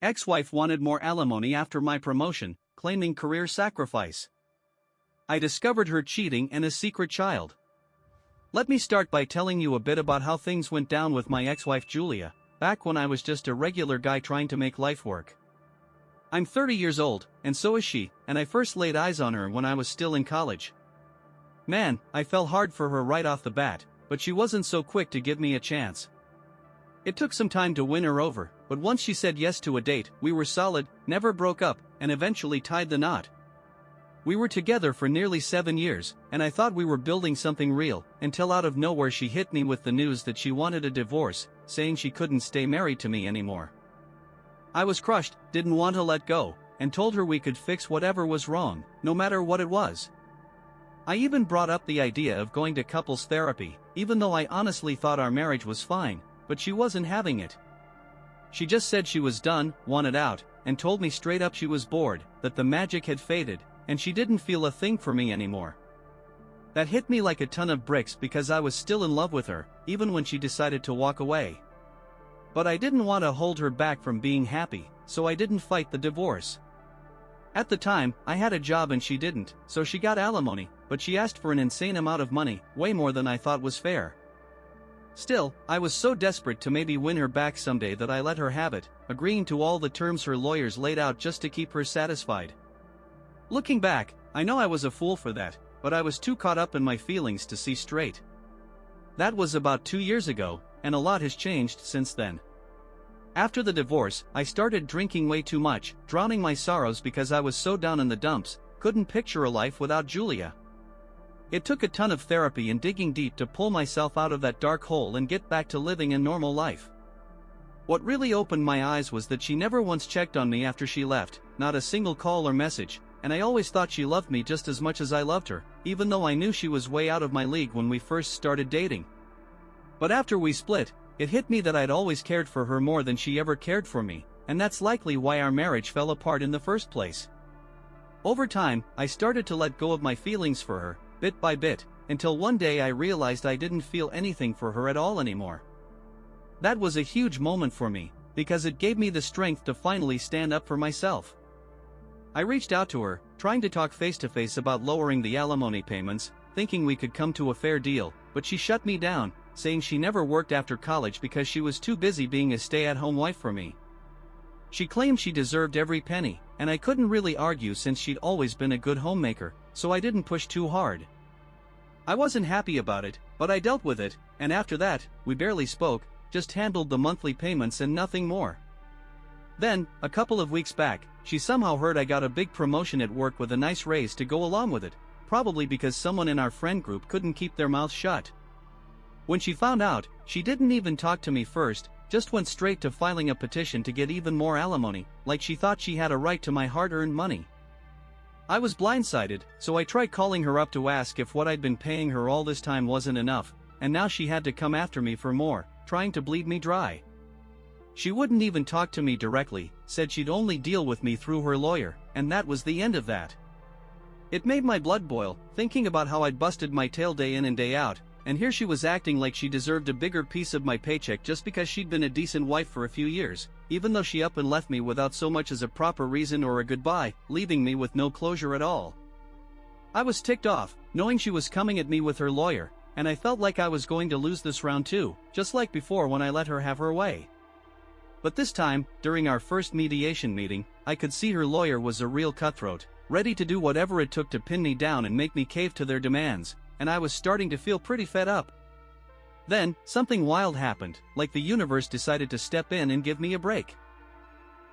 Ex-wife wanted more alimony after my promotion, claiming career sacrifice. I discovered her cheating and a secret child. Let me start by telling you a bit about how things went down with my ex-wife Julia, back when I was just a regular guy trying to make life work. I'm 30 years old, and so is she, and I first laid eyes on her when I was still in college. Man, I fell hard for her right off the bat, but she wasn't so quick to give me a chance. It took some time to win her over, but once she said yes to a date, we were solid, never broke up, and eventually tied the knot. We were together for nearly 7 years, and I thought we were building something real, until out of nowhere she hit me with the news that she wanted a divorce, saying she couldn't stay married to me anymore. I was crushed, didn't want to let go, and told her we could fix whatever was wrong, no matter what it was. I even brought up the idea of going to couples therapy, even though I honestly thought our marriage was fine, but she wasn't having it. She just said she was done, wanted out, and told me straight up she was bored, that the magic had faded, and she didn't feel a thing for me anymore. That hit me like a ton of bricks because I was still in love with her, even when she decided to walk away. But I didn't want to hold her back from being happy, so I didn't fight the divorce. At the time, I had a job and she didn't, so she got alimony, but she asked for an insane amount of money, way more than I thought was fair. Still, I was so desperate to maybe win her back someday that I let her have it, agreeing to all the terms her lawyers laid out just to keep her satisfied. Looking back, I know I was a fool for that, but I was too caught up in my feelings to see straight. That was about 2 years ago, and a lot has changed since then. After the divorce, I started drinking way too much, drowning my sorrows because I was so down in the dumps, couldn't picture a life without Julia. It took a ton of therapy and digging deep to pull myself out of that dark hole and get back to living a normal life. What really opened my eyes was that she never once checked on me after she left, not a single call or message, and I always thought she loved me just as much as I loved her, even though I knew she was way out of my league when we first started dating. But after we split, it hit me that I'd always cared for her more than she ever cared for me, and that's likely why our marriage fell apart in the first place. Over time, I started to let go of my feelings for her, bit by bit, until one day I realized I didn't feel anything for her at all anymore. That was a huge moment for me, because it gave me the strength to finally stand up for myself. I reached out to her, trying to talk face-to-face about lowering the alimony payments, thinking we could come to a fair deal, but she shut me down, saying she never worked after college because she was too busy being a stay-at-home wife for me. She claimed she deserved every penny, and I couldn't really argue since she'd always been a good homemaker, so I didn't push too hard. I wasn't happy about it, but I dealt with it, and after that, we barely spoke, just handled the monthly payments and nothing more. Then, a couple of weeks back, she somehow heard I got a big promotion at work with a nice raise to go along with it, probably because someone in our friend group couldn't keep their mouth shut. When she found out, she didn't even talk to me first, just went straight to filing a petition to get even more alimony, like she thought she had a right to my hard-earned money. I was blindsided, so I tried calling her up to ask if what I'd been paying her all this time wasn't enough, and now she had to come after me for more, trying to bleed me dry. She wouldn't even talk to me directly, said she'd only deal with me through her lawyer, and that was the end of that. It made my blood boil, thinking about how I'd busted my tail day in and day out, and here she was acting like she deserved a bigger piece of my paycheck just because she'd been a decent wife for a few years, even though she up and left me without so much as a proper reason or a goodbye, leaving me with no closure at all. I was ticked off, knowing she was coming at me with her lawyer, and I felt like I was going to lose this round too, just like before when I let her have her way. But this time, during our first mediation meeting, I could see her lawyer was a real cutthroat, ready to do whatever it took to pin me down and make me cave to their demands, and I was starting to feel pretty fed up. Then, something wild happened, like the universe decided to step in and give me a break.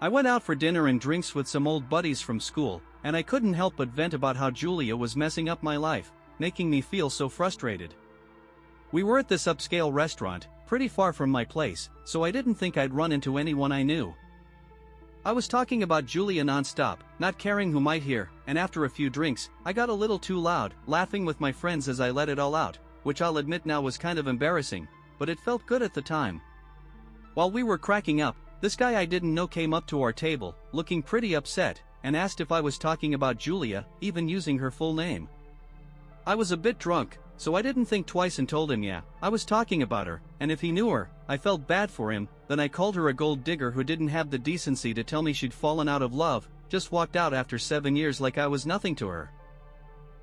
I went out for dinner and drinks with some old buddies from school, and I couldn't help but vent about how Julia was messing up my life, making me feel so frustrated. We were at this upscale restaurant, pretty far from my place, so I didn't think I'd run into anyone I knew. I was talking about Julia non-stop, not caring who might hear, and after a few drinks, I got a little too loud, laughing with my friends as I let it all out, which I'll admit now was kind of embarrassing, but it felt good at the time. While we were cracking up, this guy I didn't know came up to our table, looking pretty upset, and asked if I was talking about Julia, even using her full name. I was a bit drunk, so I didn't think twice and told him yeah, I was talking about her, and if he knew her, I felt bad for him. Then I called her a gold digger who didn't have the decency to tell me she'd fallen out of love, just walked out after 7 years like I was nothing to her.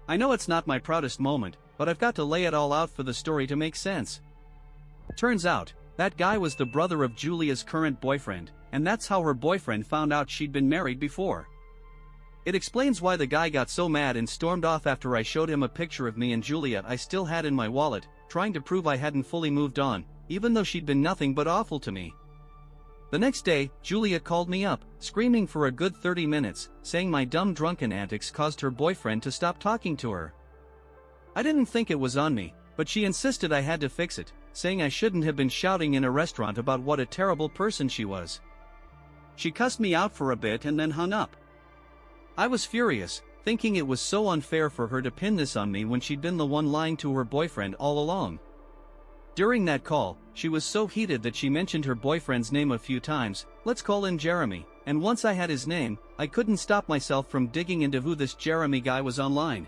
I know it's not my proudest moment, but I've got to lay it all out for the story to make sense. Turns out, that guy was the brother of Julia's current boyfriend, and that's how her boyfriend found out she'd been married before. It explains why the guy got so mad and stormed off after I showed him a picture of me and Julia I still had in my wallet, trying to prove I hadn't fully moved on, even though she'd been nothing but awful to me. The next day, Julia called me up, screaming for a good 30 minutes, saying my dumb drunken antics caused her boyfriend to stop talking to her. I didn't think it was on me, but she insisted I had to fix it, saying I shouldn't have been shouting in a restaurant about what a terrible person she was. She cussed me out for a bit and then hung up. I was furious, thinking it was so unfair for her to pin this on me when she'd been the one lying to her boyfriend all along. During that call, she was so heated that she mentioned her boyfriend's name a few times. Let's call him Jeremy, and once I had his name, I couldn't stop myself from digging into who this Jeremy guy was online.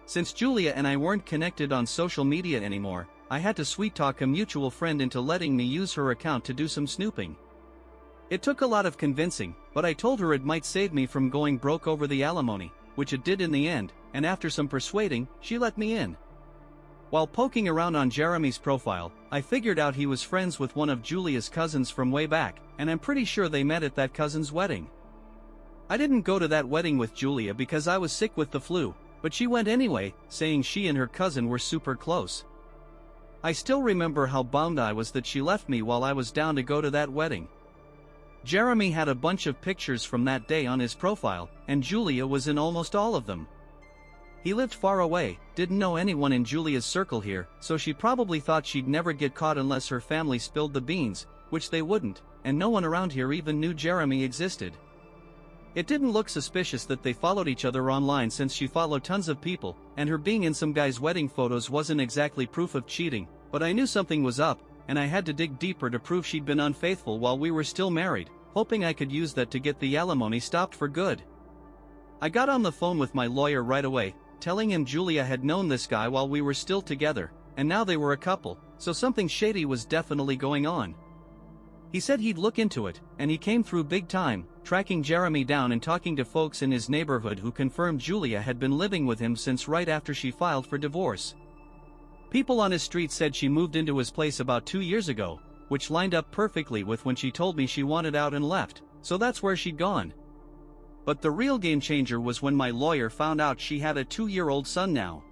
Since Julia and I weren't connected on social media anymore, I had to sweet-talk a mutual friend into letting me use her account to do some snooping. It took a lot of convincing, but I told her it might save me from going broke over the alimony, which it did in the end, and after some persuading, she let me in. While poking around on Jeremy's profile, I figured out he was friends with one of Julia's cousins from way back, and I'm pretty sure they met at that cousin's wedding. I didn't go to that wedding with Julia because I was sick with the flu, but she went anyway, saying she and her cousin were super close. I still remember how bummed I was that she left me while I was down to go to that wedding. Jeremy had a bunch of pictures from that day on his profile, and Julia was in almost all of them. He lived far away, didn't know anyone in Julia's circle here, so she probably thought she'd never get caught unless her family spilled the beans, which they wouldn't, and no one around here even knew Jeremy existed. It didn't look suspicious that they followed each other online since she followed tons of people, and her being in some guy's wedding photos wasn't exactly proof of cheating, but I knew something was up, and I had to dig deeper to prove she'd been unfaithful while we were still married, hoping I could use that to get the alimony stopped for good. I got on the phone with my lawyer right away, telling him Julia had known this guy while we were still together, and now they were a couple, so something shady was definitely going on. He said he'd look into it, and he came through big time, tracking Jeremy down and talking to folks in his neighborhood who confirmed Julia had been living with him since right after she filed for divorce. People on his street said she moved into his place about 2 years ago, which lined up perfectly with when she told me she wanted out and left, so that's where she'd gone. But the real game changer was when my lawyer found out she had a 2-year-old son now.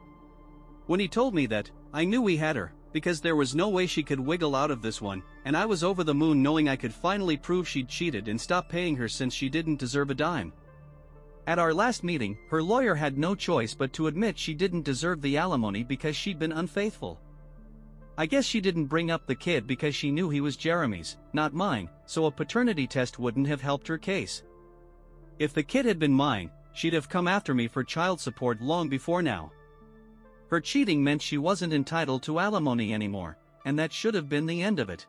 When he told me that, I knew we had her, because there was no way she could wiggle out of this one, and I was over the moon knowing I could finally prove she'd cheated and stop paying her since she didn't deserve a dime. At our last meeting, her lawyer had no choice but to admit she didn't deserve the alimony because she'd been unfaithful. I guess she didn't bring up the kid because she knew he was Jeremy's, not mine, so a paternity test wouldn't have helped her case. If the kid had been mine, she'd have come after me for child support long before now. Her cheating meant she wasn't entitled to alimony anymore, and that should have been the end of it.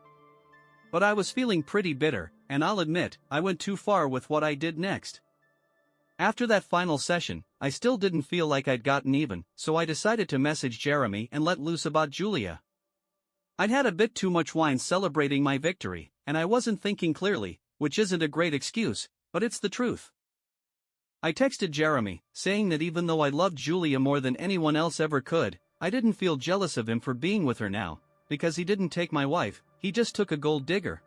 But I was feeling pretty bitter, and I'll admit, I went too far with what I did next. After that final session, I still didn't feel like I'd gotten even, so I decided to message Jeremy and let loose about Julia. I'd had a bit too much wine celebrating my victory, and I wasn't thinking clearly, which isn't a great excuse, but it's the truth. I texted Jeremy, saying that even though I loved Julia more than anyone else ever could, I didn't feel jealous of him for being with her now, because he didn't take my wife, he just took a gold digger.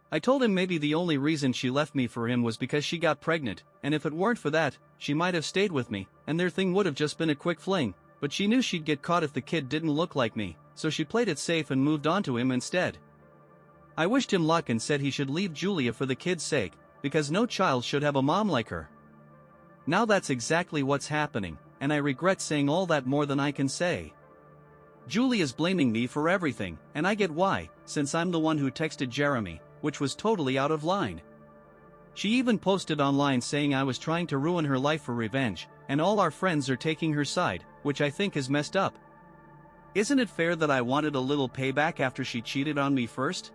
I told him maybe the only reason she left me for him was because she got pregnant, and if it weren't for that, she might have stayed with me, and their thing would have just been a quick fling, but she knew she'd get caught if the kid didn't look like me, so she played it safe and moved on to him instead. I wished him luck and said he should leave Julia for the kid's sake, because no child should have a mom like her. Now that's exactly what's happening, and I regret saying all that more than I can say. Julia's blaming me for everything, and I get why, since I'm the one who texted Jeremy, which was totally out of line. She even posted online saying I was trying to ruin her life for revenge, and all our friends are taking her side, which I think is messed up. Isn't it fair that I wanted a little payback after she cheated on me first?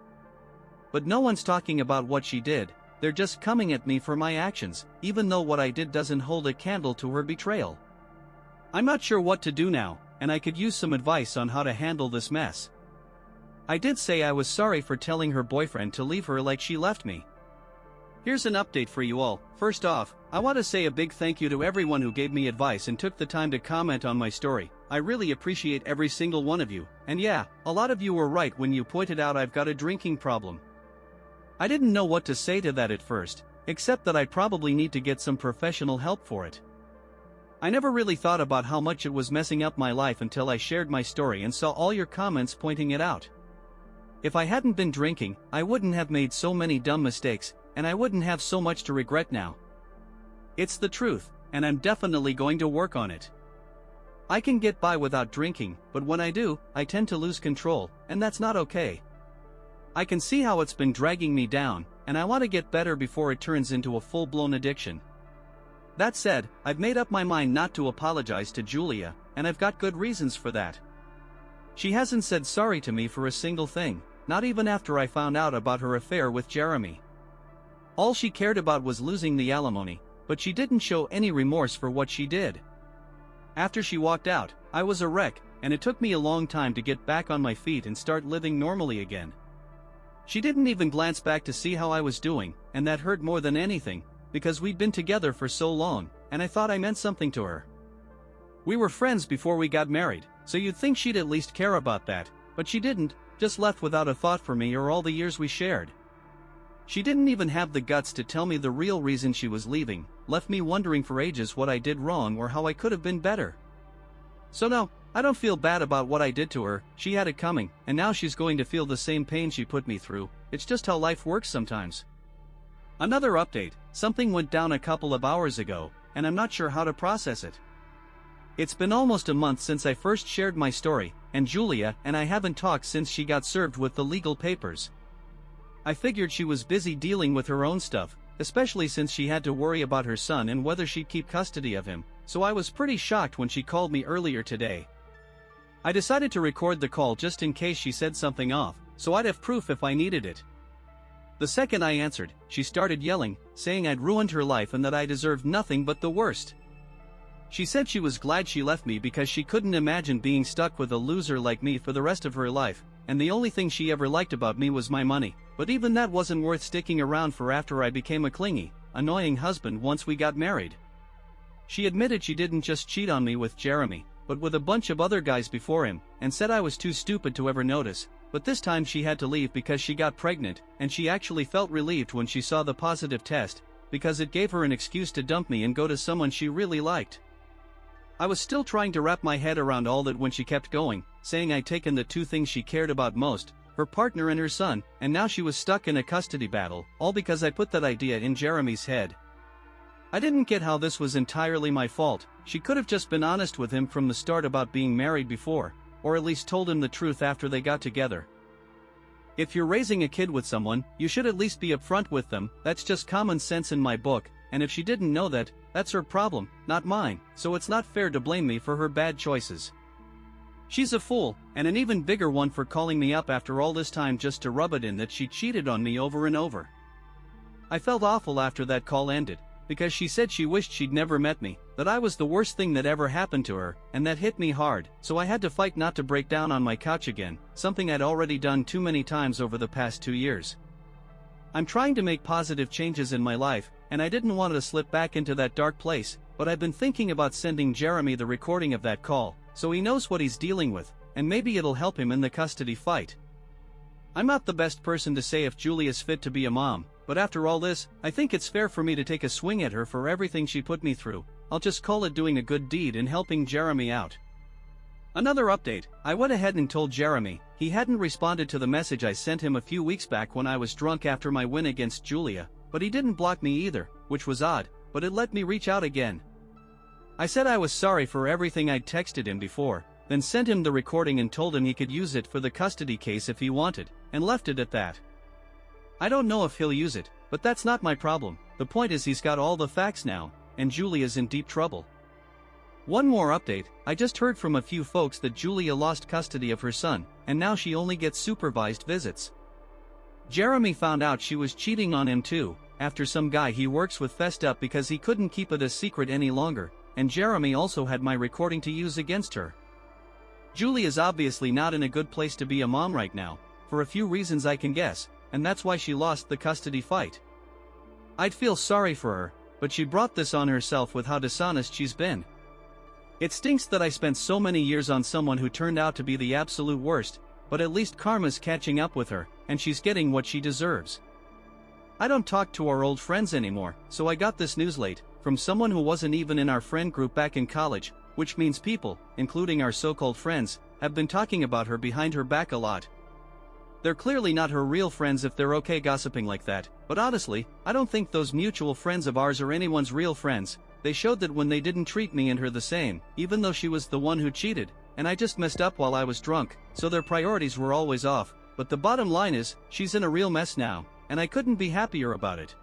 But no one's talking about what she did, they're just coming at me for my actions, even though what I did doesn't hold a candle to her betrayal. I'm not sure what to do now, and I could use some advice on how to handle this mess. I did say I was sorry for telling her boyfriend to leave her like she left me. Here's an update for you all. First off, I want to say a big thank you to everyone who gave me advice and took the time to comment on my story. I really appreciate every single one of you, and yeah, a lot of you were right when you pointed out I've got a drinking problem. I didn't know what to say to that at first, except that I probably need to get some professional help for it. I never really thought about how much it was messing up my life until I shared my story and saw all your comments pointing it out. If I hadn't been drinking, I wouldn't have made so many dumb mistakes, and I wouldn't have so much to regret now. It's the truth, and I'm definitely going to work on it. I can get by without drinking, but when I do, I tend to lose control, and that's not okay. I can see how it's been dragging me down, and I want to get better before it turns into a full-blown addiction. That said, I've made up my mind not to apologize to Julia, and I've got good reasons for that. She hasn't said sorry to me for a single thing, not even after I found out about her affair with Jeremy. All she cared about was losing the alimony, but she didn't show any remorse for what she did. After she walked out, I was a wreck, and it took me a long time to get back on my feet and start living normally again. She didn't even glance back to see how I was doing, and that hurt more than anything, because we'd been together for so long, and I thought I meant something to her. We were friends before we got married, so you'd think she'd at least care about that, but she didn't, just left without a thought for me or all the years we shared. She didn't even have the guts to tell me the real reason she was leaving, left me wondering for ages what I did wrong or how I could have been better. So no, I don't feel bad about what I did to her. She had it coming, and now she's going to feel the same pain she put me through. It's just how life works sometimes. Another update, something went down a couple of hours ago, and I'm not sure how to process it. It's been almost a month since I first shared my story, and Julia and I haven't talked since she got served with the legal papers. I figured she was busy dealing with her own stuff, especially since she had to worry about her son and whether she'd keep custody of him, so I was pretty shocked when she called me earlier today. I decided to record the call just in case she said something off, so I'd have proof if I needed it. The second I answered, she started yelling, saying I'd ruined her life and that I deserved nothing but the worst. She said she was glad she left me because she couldn't imagine being stuck with a loser like me for the rest of her life, and the only thing she ever liked about me was my money, but even that wasn't worth sticking around for after I became a clingy, annoying husband once we got married. She admitted she didn't just cheat on me with Jeremy, but with a bunch of other guys before him, and said I was too stupid to ever notice, but this time she had to leave because she got pregnant, and she actually felt relieved when she saw the positive test, because it gave her an excuse to dump me and go to someone she really liked. I was still trying to wrap my head around all that when she kept going, saying I'd taken the two things she cared about most, her partner and her son, and now she was stuck in a custody battle, all because I put that idea in Jeremy's head. I didn't get how this was entirely my fault. She could have just been honest with him from the start about being married before, or at least told him the truth after they got together. If you're raising a kid with someone, you should at least be upfront with them. That's just common sense in my book, and if she didn't know that, that's her problem, not mine, so it's not fair to blame me for her bad choices. She's a fool, and an even bigger one for calling me up after all this time just to rub it in that she cheated on me over and over. I felt awful after that call ended, because she said she wished she'd never met me, that I was the worst thing that ever happened to her, and that hit me hard, so I had to fight not to break down on my couch again, something I'd already done too many times over the past 2 years. I'm trying to make positive changes in my life, and I didn't want to slip back into that dark place, but I've been thinking about sending Jeremy the recording of that call, so he knows what he's dealing with, and maybe it'll help him in the custody fight. I'm not the best person to say if Julia's fit to be a mom, but after all this, I think it's fair for me to take a swing at her for everything she put me through. I'll just call it doing a good deed and helping Jeremy out. Another update, I went ahead and told Jeremy he hadn't responded to the message I sent him a few weeks back when I was drunk after my win against Julia, but he didn't block me either, which was odd, but it let me reach out again. I said I was sorry for everything I'd texted him before, then sent him the recording and told him he could use it for the custody case if he wanted, and left it at that. I don't know if he'll use it, but that's not my problem. The point is he's got all the facts now, and Julia's in deep trouble. One more update, I just heard from a few folks that Julia lost custody of her son, and now she only gets supervised visits. Jeremy found out she was cheating on him too, after some guy he works with fessed up because he couldn't keep it a secret any longer, and Jeremy also had my recording to use against her. Julie is obviously not in a good place to be a mom right now, for a few reasons I can guess, and that's why she lost the custody fight. I'd feel sorry for her, but she brought this on herself with how dishonest she's been. It stinks that I spent so many years on someone who turned out to be the absolute worst, but at least karma's catching up with her, and she's getting what she deserves. I don't talk to our old friends anymore, so I got this news late, from someone who wasn't even in our friend group back in college, which means people, including our so-called friends, have been talking about her behind her back a lot. They're clearly not her real friends if they're okay gossiping like that, but honestly, I don't think those mutual friends of ours are anyone's real friends. They showed that when they didn't treat me and her the same, even though she was the one who cheated, and I just messed up while I was drunk, so their priorities were always off. But the bottom line is, she's in a real mess now, and I couldn't be happier about it.